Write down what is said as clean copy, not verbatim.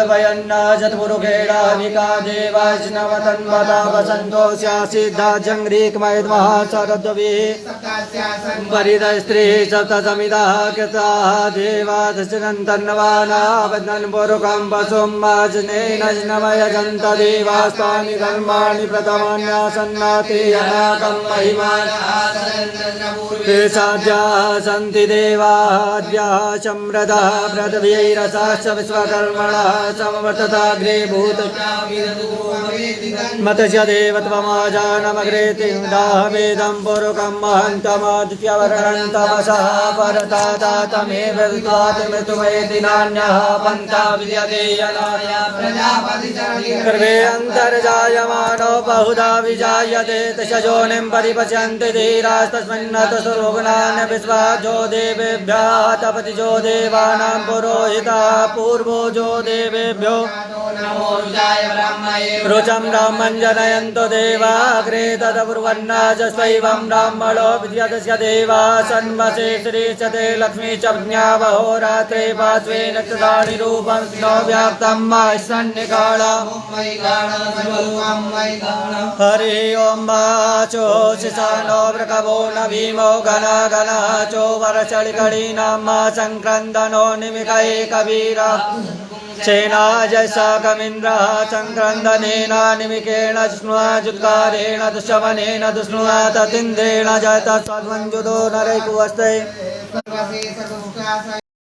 वयन्नाजत्पुरुखेडाविका देवाज्नवतन्वता वसन्तो स्यासिद्धा जङ्घ्रीकमयद्मः सरद्विः परिदस्त्री सप्तसमिदः कृताः देवादशनन्तन्नवाना वदन्पुरुकं वसुं वाजनेनज्नमयजन्त देवास्तानि धर्माणि प्रथमान्यासन्नाति अनाकं महिमानः साध्याः सन्ति देवाद्याः समृद्धः पृथिवीरसाश्च विश्वकर्मणः समवर्तताग्रे भूत मतस्य देवत्वमाजानमग्रेति दाहवेदं पुरुकं महन्तमादित्यवर्णं तमसः परतातमेव विद्वात् मृत्युमेति नान्यः पन्था विद्यते यनाय सर्वे अन्तर्जायमानो बहुधा विजायते तशजोनिं परिपश्यन्ति धीरास्तस्मिन्नतसुरोगणान् विश्वाजो देवेभ्यः तपतिजो देवानां पुरोहितः पूर्वो जो देवेभ्यो रुचं ब्राह्मं जनयन्तो देवाग्रे तदब्रुवन्नाजस्वैवं ब्राह्मणो विद्यतस्य देवा सन्वसे श्रीशते लक्ष्मी च ज्ञावहोरात्रे पार्श्वेन तदानि रूपं स्नो व्याप्तं मासन्निकाला हरि ओं वाचो शिशानो वृकवो न भीमो घना घनः चो वरचलिकड़ीनां मा संक्रन्दनो निमिकये कबीरा सेनाजसाकमिन्द्रः संक्रन्दनेन निमिकेण जिष्णुना जुत्कारेण दुःशमनेन दुष्णुना ततिन्द्रेण जयतस्वद्वञ्जुतो नरैकुवस्ते